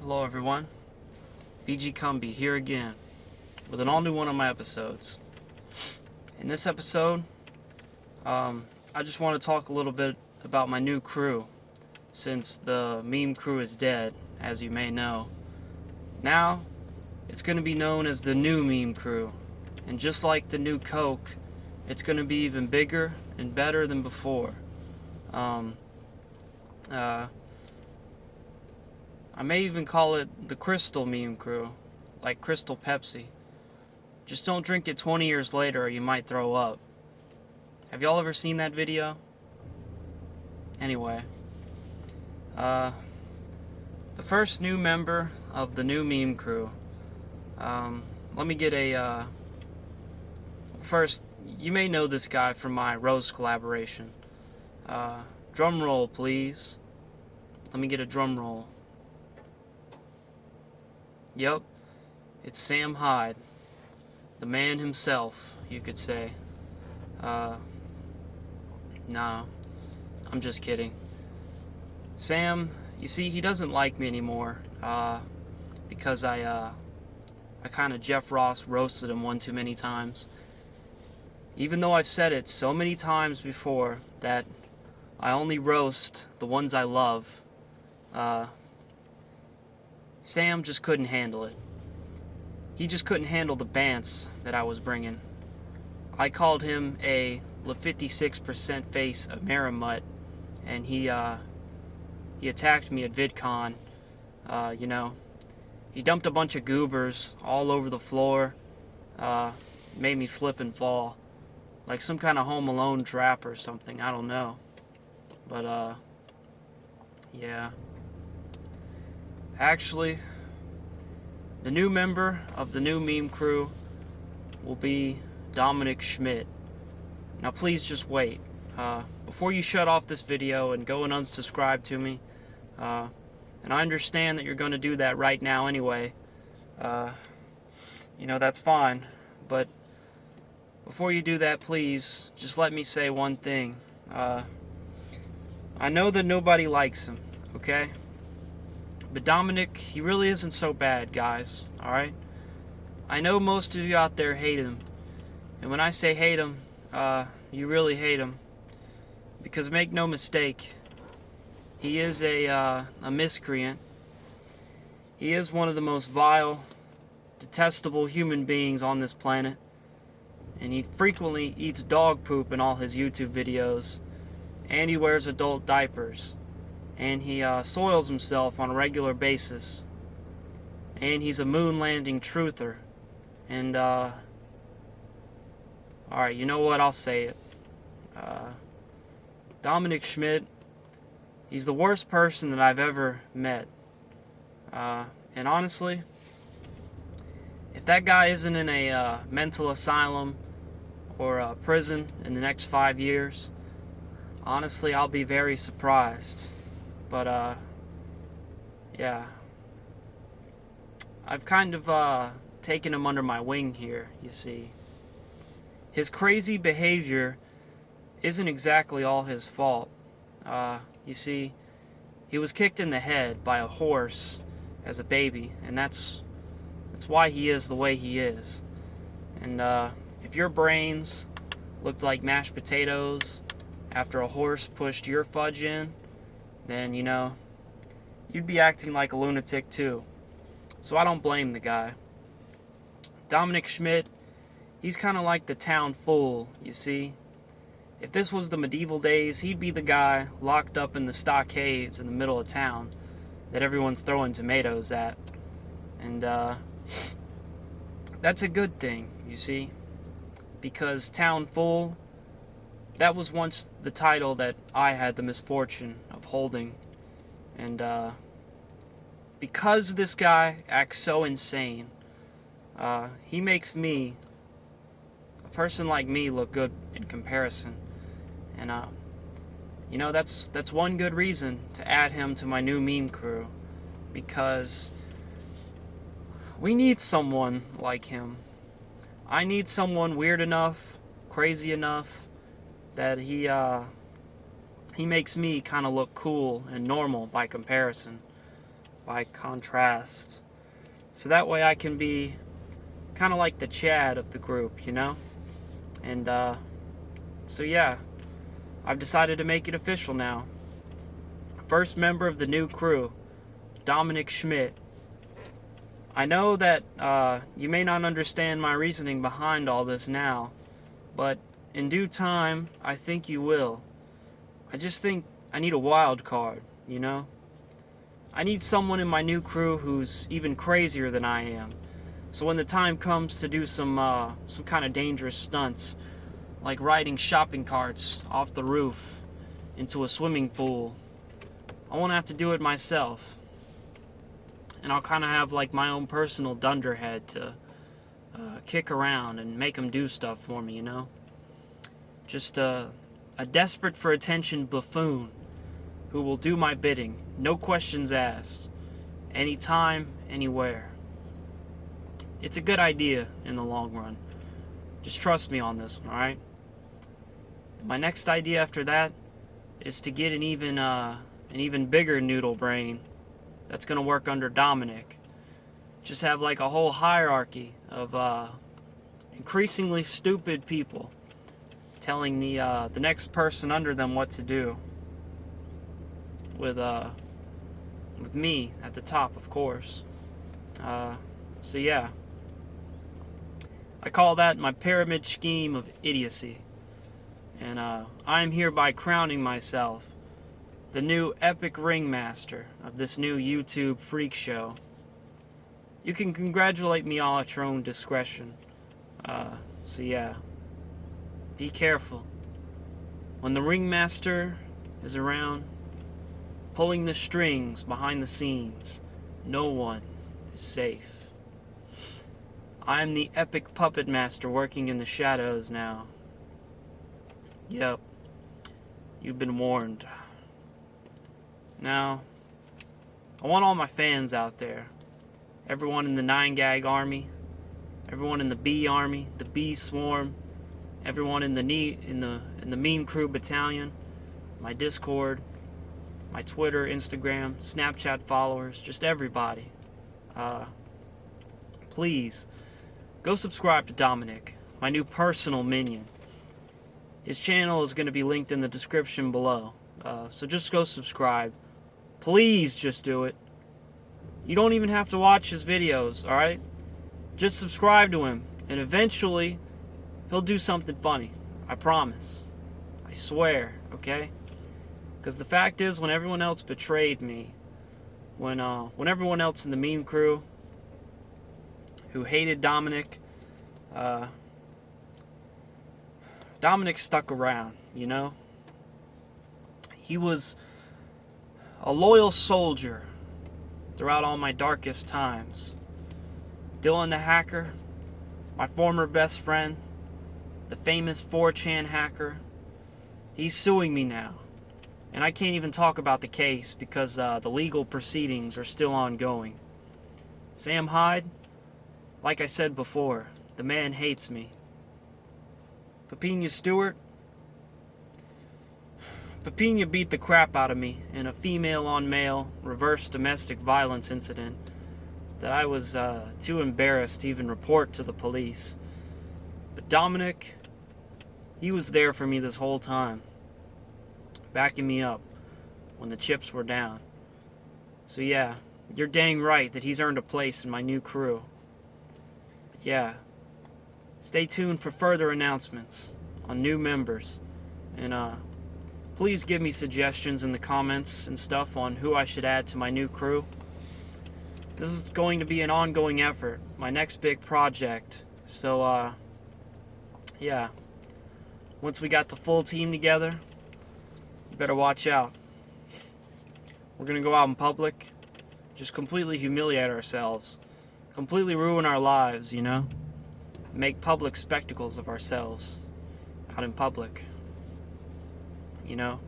Hello everyone, Kumbi here again with an all new one of my episodes. In this episode, I just want to talk a little bit about my new crew, since the meme crew is dead, as you may know. Now, it's going to be known as the new meme crew, and just like the new Coke, it's going to be even bigger and better than before. I may even call it the Crystal Meme Crew, like Crystal Pepsi. Just don't drink it 20 years later or you might throw up. Have y'all ever seen that video? Anyway, the first new member of the new Meme Crew. Let me get a, first, you may know this guy from my Rose collaboration. Drum roll, please. Let me get a drum roll. Yep, it's Sam Hyde, the man himself, you could say. No, I'm just kidding. Sam, you see, he doesn't like me anymore, because I kind of Jeff Ross roasted him one too many times. Even though I've said it so many times before that I only roast the ones I love, Sam just couldn't handle it. He just couldn't handle the bants that I was bringing. I called him a 56% face Amerimutt, and he attacked me at VidCon. He dumped a bunch of goobers all over the floor, made me slip and fall, like some kind of Home Alone trap or something, I don't know. But, yeah. Actually, the new member of the new meme crew will be Dominic Schmidt. Now please just wait. Before you shut off this video and go and unsubscribe to me, and I understand that you're going to do that right now anyway, that's fine, but before you do that, please, just let me say one thing. I know that nobody likes him, okay? But Dominic, he really isn't so bad, guys, alright? I know most of you out there hate him. And when I say hate him, you really hate him. Because make no mistake, he is a miscreant. He is one of the most vile, detestable human beings on this planet. And he frequently eats dog poop in all his YouTube videos. And he wears adult diapers. And he soils himself on a regular basis. And he's a moon landing truther. And, alright, you know what, I'll say it. Dominic Schmidt, he's the worst person that I've ever met. And honestly, if that guy isn't in a mental asylum or a prison in the next 5 years, honestly, I'll be very surprised. But, yeah. I've kind of, taken him under my wing here, you see. His crazy behavior isn't exactly all his fault. You see, he was kicked in the head by a horse as a baby, and that's why he is the way he is. And, if your brains looked like mashed potatoes after a horse pushed your fudge in, then, you'd be acting like a lunatic too. So I don't blame the guy. Dominic Schmidt, he's kind of like the town fool, you see. If this was the medieval days, he'd be the guy locked up in the stockades in the middle of town that everyone's throwing tomatoes at. And, that's a good thing, you see. Because town fool, that was once the title that I had the misfortune of holding. And, because this guy acts so insane, he makes me, a person like me, look good in comparison. And, that's one good reason to add him to my new meme crew. Because we need someone like him. I need someone weird enough, crazy enough, that he makes me kind of look cool and normal by comparison. by contrast. So that way I can be kind of like the Chad of the group, you know? And, so yeah, I've decided to make it official now. First member of the new crew, Dominic Schmidt. I know that you may not understand my reasoning behind all this now, but in due time, I think you will. I just think I need a wild card, you know? I need someone in my new crew who's even crazier than I am. So when the time comes to do some kind of dangerous stunts, like riding shopping carts off the roof into a swimming pool, I won't have to do it myself. And I'll kind of have like my own personal dunderhead to kick around and make him do stuff for me, you know? Just a desperate for attention buffoon who will do my bidding, no questions asked, anytime, anywhere. It's a good idea in the long run. Just trust me on this one, alright? My next idea after that is to get an even bigger noodle brain that's going to work under Dominic. Just have like a whole hierarchy of increasingly stupid people telling the next person under them what to do. With me at the top, of course. So yeah. I call that my pyramid scheme of idiocy. And I am hereby crowning myself the new epic ringmaster of this new YouTube freak show. You can congratulate me all at your own discretion. So yeah, be careful. When the ringmaster is around, pulling the strings behind the scenes, no one is safe. I am the epic puppet master working in the shadows now. Yep, you've been warned. Now, I want all my fans out there, everyone in the 9-gag army, everyone in the B army, the B swarm, everyone in the meme crew battalion, my Discord, my Twitter, Instagram, Snapchat followers, just everybody. Please, go subscribe to Dominic, my new personal minion. His channel is going to be linked in the description below. So just go subscribe. Please just do it. You don't even have to watch his videos, alright? Just subscribe to him, and eventually, he'll do something funny. I promise. I swear, okay? Because the fact is, when everyone else betrayed me, when everyone else in the meme crew who hated Dominic, Dominic stuck around, you know? He was a loyal soldier throughout all my darkest times. Dylan the hacker, my former best friend, the famous 4chan hacker, he's suing me now. And I can't even talk about the case because the legal proceedings are still ongoing. Sam Hyde, like I said before, the man hates me. Papina Stewart, Papina beat the crap out of me in a female-on-male reverse domestic violence incident that I was too embarrassed to even report to the police. But Dominic, he was there for me this whole time, backing me up when the chips were down. So yeah, you're dang right that he's earned a place in my new crew. But yeah, stay tuned for further announcements on new members, and please give me suggestions in the comments and stuff on who I should add to my new crew. This is going to be an ongoing effort, my next big project. So, yeah. Once we got the full team together, you better watch out. We're going to go out in public, just completely humiliate ourselves, completely ruin our lives, you know? Make public spectacles of ourselves out in public. You know?